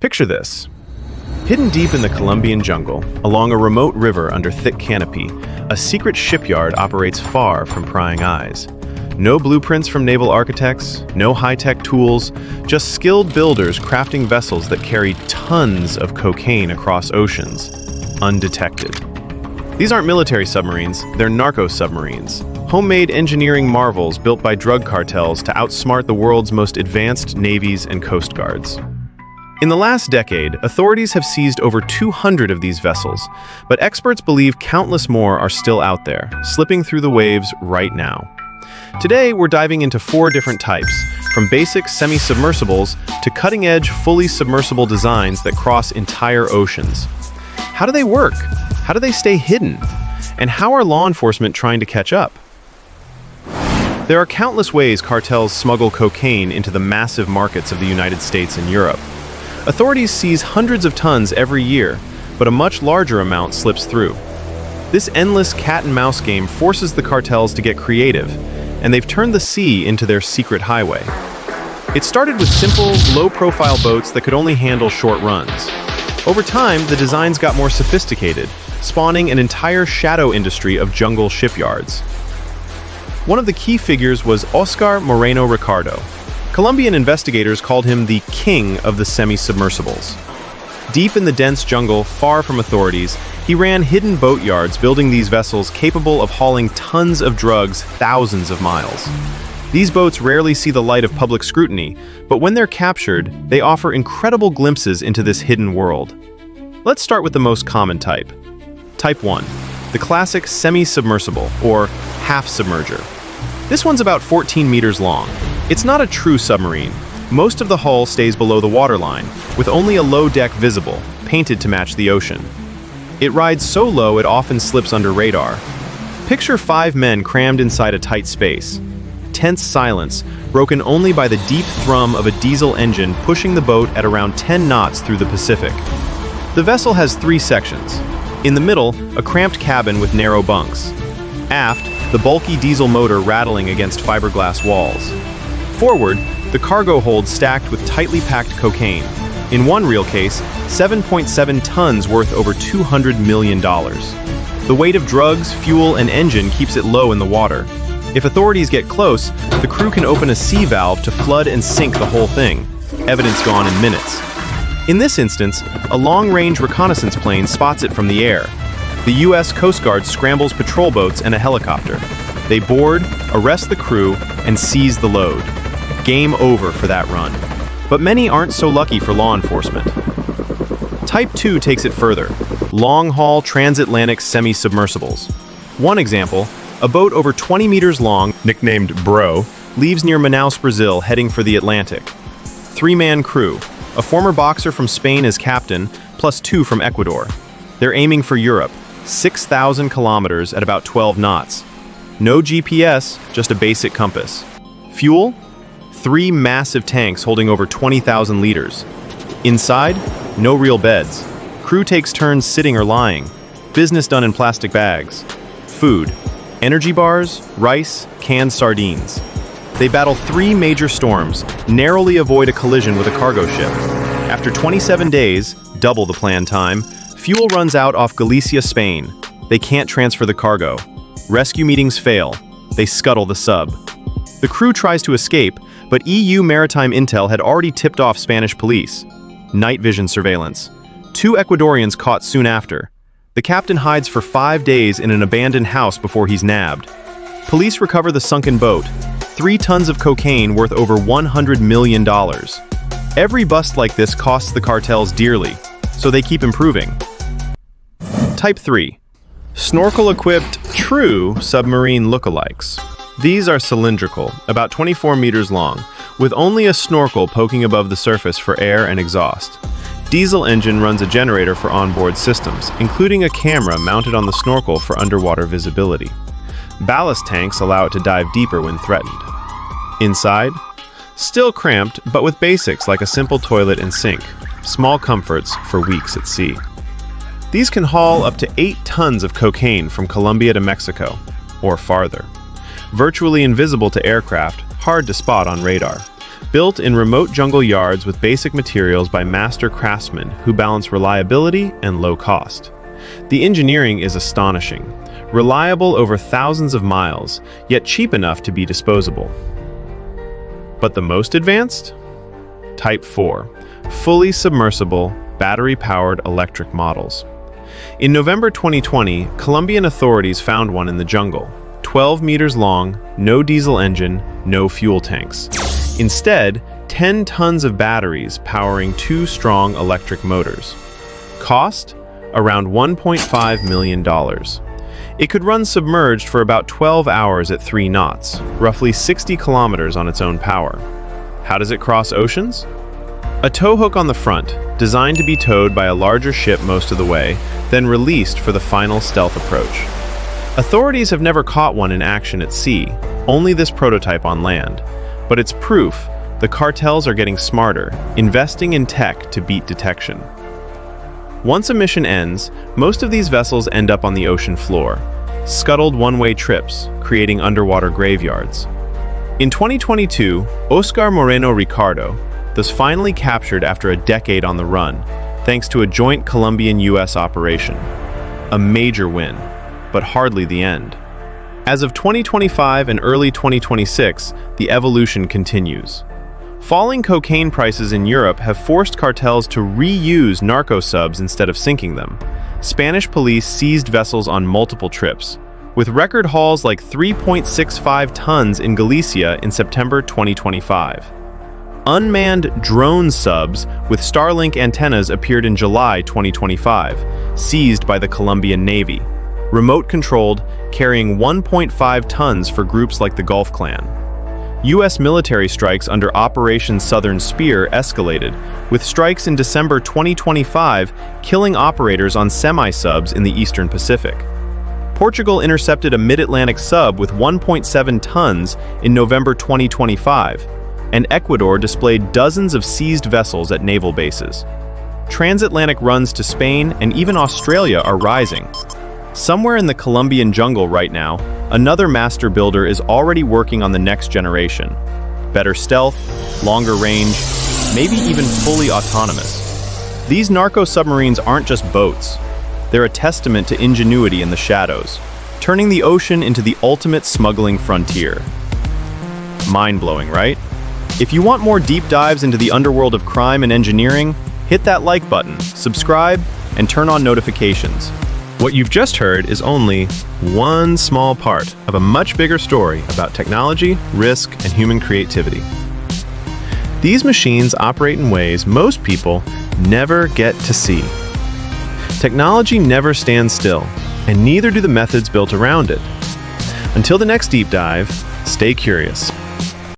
Picture this. Hidden deep in the Colombian jungle, along a remote river under thick canopy, a secret shipyard operates far from prying eyes. No blueprints from naval architects, no high-tech tools, just skilled builders crafting vessels that carry tons of cocaine across oceans, undetected. These aren't military submarines, they're narco-submarines, homemade engineering marvels built by drug cartels to outsmart the world's most advanced navies and coast guards. In the last decade, authorities have seized over 200 of these vessels, but experts believe countless more are still out there, slipping through the waves right now. Today, we're diving into 4 different types, from basic semi-submersibles to cutting-edge, fully submersible designs that cross entire oceans. How do they work? How do they stay hidden? And how are law enforcement trying to catch up? There are countless ways cartels smuggle cocaine into the massive markets of the United States and Europe. Authorities seize hundreds of tons every year, but a much larger amount slips through. This endless cat-and-mouse game forces the cartels to get creative, and they've turned the sea into their secret highway. It started with simple, low-profile boats that could only handle short runs. Over time, the designs got more sophisticated, spawning an entire shadow industry of jungle shipyards. One of the key figures was Oscar Moreno Ricardo. Colombian investigators called him the king of the semi-submersibles. Deep in the dense jungle, far from authorities, he ran hidden boatyards building these vessels capable of hauling tons of drugs thousands of miles. These boats rarely see the light of public scrutiny, but when they're captured, they offer incredible glimpses into this hidden world. Let's start with the most common type. Type 1, the classic semi-submersible, or half-submerger. This one's about 14 meters long. It's not a true submarine. Most of the hull stays below the waterline, with only a low deck visible, painted to match the ocean. It rides so low it often slips under radar. Picture 5 men crammed inside a tight space. Tense silence, broken only by the deep thrum of a diesel engine pushing the boat at around 10 knots through the Pacific. The vessel has 3 sections. In the middle, a cramped cabin with narrow bunks. Aft, the bulky diesel motor rattling against fiberglass walls. Forward, the cargo hold stacked with tightly packed cocaine. In one real case, 7.7 tons worth over $200 million. The weight of drugs, fuel, and engine keeps it low in the water. If authorities get close, the crew can open a sea valve to flood and sink the whole thing. Evidence gone in minutes. In this instance, a long-range reconnaissance plane spots it from the air. The U.S. Coast Guard scrambles patrol boats and a helicopter. They board, arrest the crew, and seize the load. Game over for that run. But many aren't so lucky for law enforcement. Type 2 takes it further. Long-haul transatlantic semi-submersibles. One example, a boat over 20 meters long, nicknamed Bro, leaves near Manaus, Brazil, heading for the Atlantic. 3-man crew, a former boxer from Spain as captain, plus 2 from Ecuador. They're aiming for Europe, 6,000 kilometers at about 12 knots. No GPS, just a basic compass. Fuel? 3 massive tanks holding over 20,000 liters. Inside, no real beds. Crew takes turns sitting or lying. Business done in plastic bags. Food: energy bars, rice, canned sardines. They battle 3 major storms, narrowly avoid a collision with a cargo ship. After 27 days, double the planned time, fuel runs out off Galicia, Spain. They can't transfer the cargo. Rescue meetings fail. They scuttle the sub. The crew tries to escape, but EU maritime intel had already tipped off Spanish police. Night vision surveillance. 2 Ecuadorians caught soon after. The captain hides for 5 days in an abandoned house before he's nabbed. Police recover the sunken boat. 3 tons of cocaine worth over $100 million. Every bust like this costs the cartels dearly, so they keep improving. Type 3. Snorkel-equipped, true submarine lookalikes. These are cylindrical, about 24 meters long, with only a snorkel poking above the surface for air and exhaust. Diesel engine runs a generator for onboard systems, including a camera mounted on the snorkel for underwater visibility. Ballast tanks allow it to dive deeper when threatened. Inside? Still cramped, but with basics like a simple toilet and sink. Small comforts for weeks at sea. These can haul up to 8 tons of cocaine from Colombia to Mexico, or farther. Virtually invisible to aircraft, hard to spot on radar. built in remote jungle yards with basic materials by master craftsmen who balance reliability and low cost. The engineering is astonishing, reliable over thousands of miles, yet cheap enough to be disposable. But the most advanced? Type 4, fully submersible, battery-powered electric models. In November 2020, Colombian authorities found one in the jungle. 12 meters long, no diesel engine, no fuel tanks. Instead, 10 tons of batteries powering 2 strong electric motors. Cost? Around $1.5 million. It could run submerged for about 12 hours at 3 knots, roughly 60 kilometers on its own power. How does it cross oceans? A tow hook on the front, designed to be towed by a larger ship most of the way, then released for the final stealth approach. Authorities have never caught one in action at sea, only this prototype on land. But it's proof the cartels are getting smarter, investing in tech to beat detection. Once a mission ends, most of these vessels end up on the ocean floor, scuttled one-way trips, creating underwater graveyards. In 2022, Oscar Moreno Ricardo was finally captured after a decade on the run, thanks to a joint Colombian-US operation. A major win, but hardly the end. As of 2025 and early 2026, the evolution continues. Falling cocaine prices in Europe have forced cartels to reuse narco-subs instead of sinking them. Spanish police seized vessels on multiple trips, with record hauls like 3.65 tons in Galicia in September 2025. Unmanned drone subs with Starlink antennas appeared in July 2025, seized by the Colombian Navy. Remote-controlled, carrying 1.5 tons for groups like the Gulf Clan. U.S. military strikes under Operation Southern Spear escalated, with strikes in December 2025 killing operators on semi-subs in the Eastern Pacific. Portugal intercepted a mid-Atlantic sub with 1.7 tons in November 2025, and Ecuador displayed dozens of seized vessels at naval bases. Transatlantic runs to Spain and even Australia are rising. Somewhere in the Colombian jungle right now, another master builder is already working on the next generation. Better stealth, longer range, maybe even fully autonomous. These narco-submarines aren't just boats. They're a testament to ingenuity in the shadows, turning the ocean into the ultimate smuggling frontier. Mind-blowing, right? If you want more deep dives into the underworld of crime and engineering, hit that like button, subscribe, and turn on notifications. What you've just heard is only one small part of a much bigger story about technology, risk, and human creativity. These machines operate in ways most people never get to see. Technology never stands still, and neither do the methods built around it. Until the next deep dive, stay curious.